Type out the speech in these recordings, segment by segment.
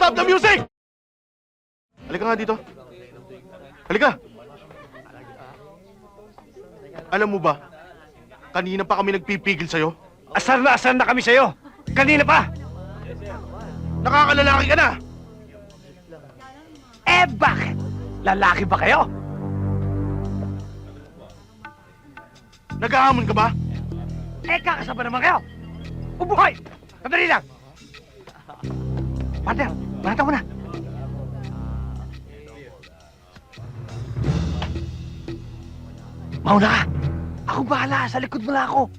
Stop the music! Halika nga dito. Halika! Alam mo ba, kanina pa kami nagpipigil sa'yo. Asar na kami sa'yo! Kanina pa! Nakakalalaki ka na! Eh, bakit? Lalaki ba kayo? Naghahamon ka ba? Eh, kakasama naman kayo! Ubuhay! Sandali lang! Partner, barata mo na! Mauna ka! Ako bahala! Sa likod mo na ako!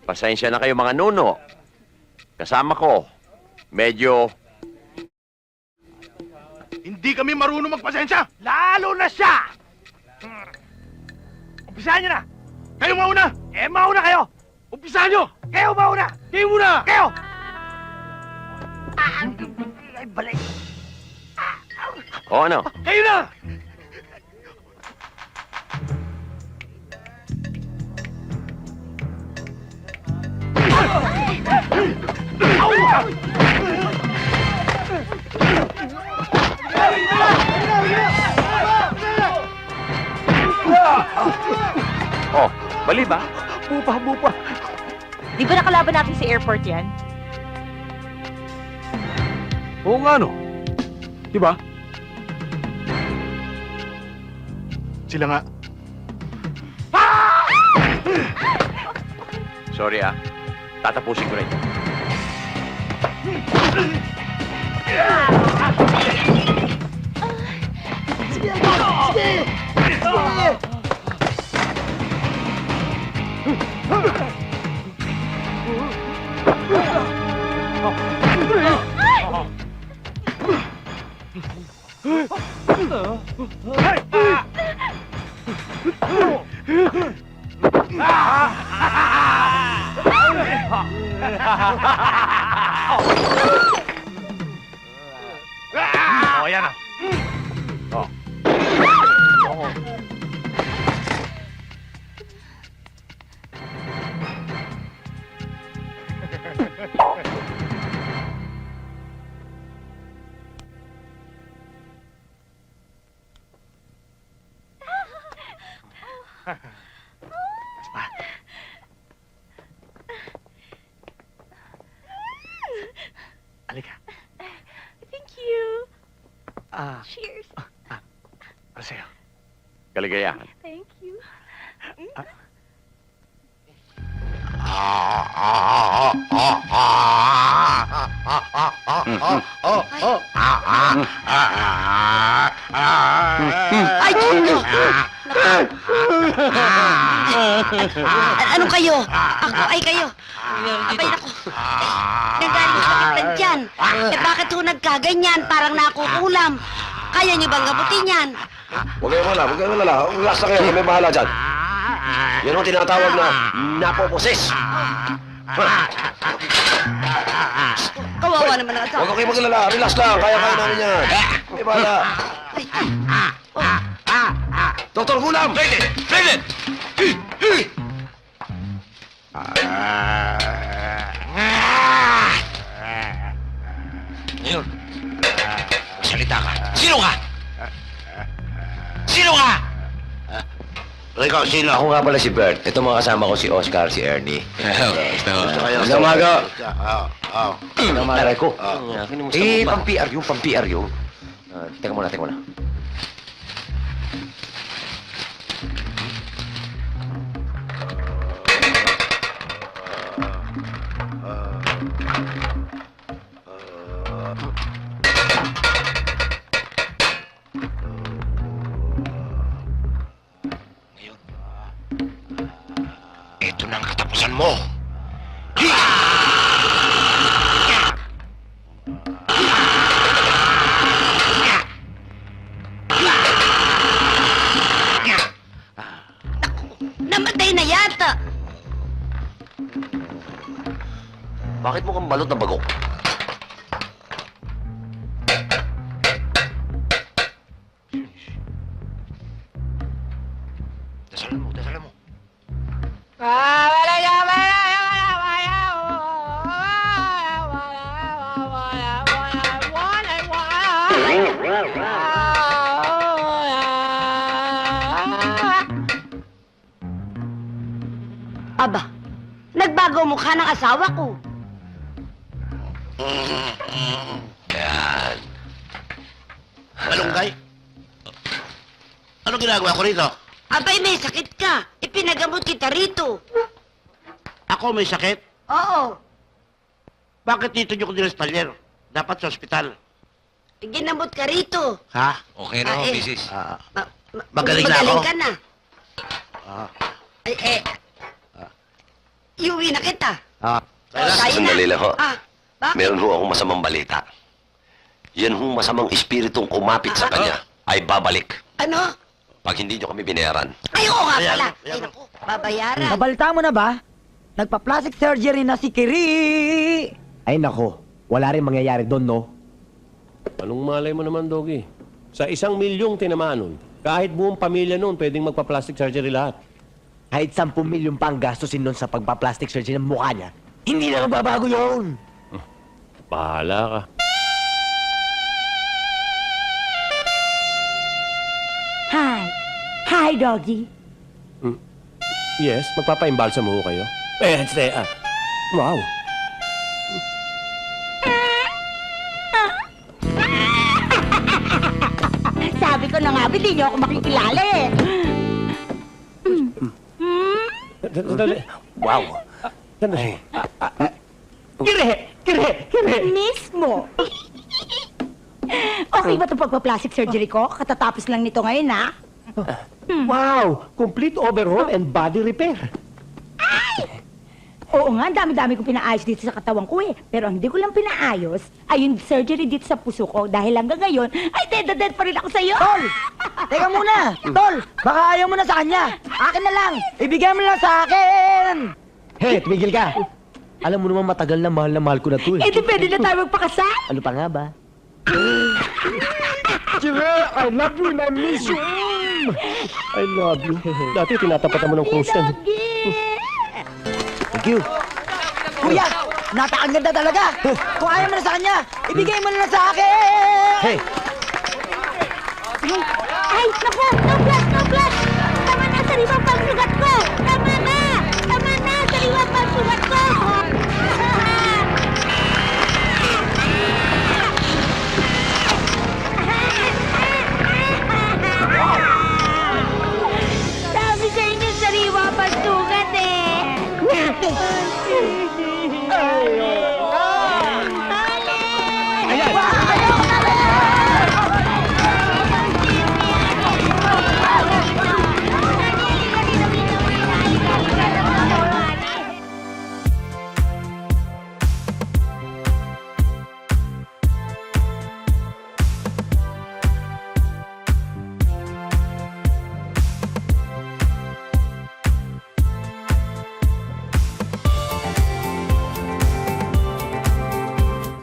Pasensya na kayo mga nuno. Kasama ko, medyo... Hindi kami marunong magpasensya! Lalo na siya! Umpisahan niyo na! Kayo mauna! Eh, mauna kayo! Umpisahan nyo! Kayo mauna! Kayo muna! Kayo! Ay, balik! O ano? Kayo na! Oh, bali ba? Bupa! Di ba nakalaban natin sa airport yan? Oo nga no. Diba? Sila nga. Sorry ah. Tatapusin ko na ito. Oh, yan na. Oh. Halika. Thank you. Cheers. Para sa'yo. Kaligayahan. Thank you. Ay! Ano kayo? Ako ay kayo. Abay nako. Nanggaling sa kitlan dyan. Eh bakit ho nagkaganyan? Parang nakukulam. Kaya niyo bang gabutin yan? Huwag kayo malala. Relax na kayo, kami bahala dyan. Yan ang tinatawag na napoposes. Kawawa naman ang asawa. Huwag kayo maglala. Relax lang. Kaya namin yan. Kami bahala. Dr. Gulam! Ready! Ngayon, magsalita ka. Sino ka? Ikaw, sino? Ako nga pala si Bert. Ito mga kasama ko si Oscar, si Ernie. Gusto umaga. Aray ko. Pang-PR yung. Teka muna. Ito na ang katapusan mo. Namatay na yata. Bakit mo kang balot na bagok? Dasalan mo. Aba, nagbago mukha ng asawa ko. Yan. Malunggay? Ano ginagawa ko rito? Abay, may sakit ka. Ipinagamot kita rito. Ako may sakit? Oo, Bakit dito niyo ko dinespalyer? Dapat sa ospital. ginamot ka rito. Ha? Okay na, Ah, eh. misis. Magaling na ako? ka na. Ah. Iuwi na kita. Kailan? Tayo na. Sandali lang ho. Bakit? Meron ho akong masamang balita. Yan hong masamang espiritong kumapit sa kanya ay babalik Ano? pag hindi nyo kami binayaran. Ay, oo nga Ayan, pala. ayan. Ay, naku, babayaran. Nabalita mo na ba? Nagpa-plastic surgery na si Kiri! Ay nako, wala rin mangyayari doon, no? Anong malay mo naman, Doggy? Sa 1,000,000 tinamaan nun, kahit buong pamilya nun, pwedeng magpa-plastic surgery lahat. Kahit 10 milyon pa ang gastusin nun sa pagpa-plastic surgery ng mukha niya, hindi na mababago yun! Bahala ka. Hi. Hi, doggy. Yes, magpapa-imbalsa mo kayo. Wow. Sabi ko na nga, hindi niyo ako makikilala eh. Sandali. Wow. Sandali. Mismo. Okay ba itong pagpa-plastic surgery ko? Katatapos lang nito ngayon, ha? Wow! Complete overhaul and body repair. Oo nga, ang dami-dami ko pinaayos dito sa katawan ko eh. Pero ang hindi ko lang pinaayos ay yung surgery dito sa puso ko dahil hanggang ngayon ay dead na dead pa rin ako sa'yo. Tol! Teka muna! Tol! Baka ayaw mo na sa kanya! Akin na lang! Ibigay mo na lang sa akin! Hey, tumigil ka! Alam mo naman matagal na mahal ko na to Eh, di pwede na tayo magpakasal. Ano pa nga ba? I love you and I miss you. I love you. Dati tinatapatan mo ng cruise yan. Thank you! Kuya! Napakang ganda talaga! Kung ayaw mo na sa kanya, ibigay mo na lang sa akin! Hey! Ay, naku! No flash! No flash! Tama na sa limang pagsugat ko!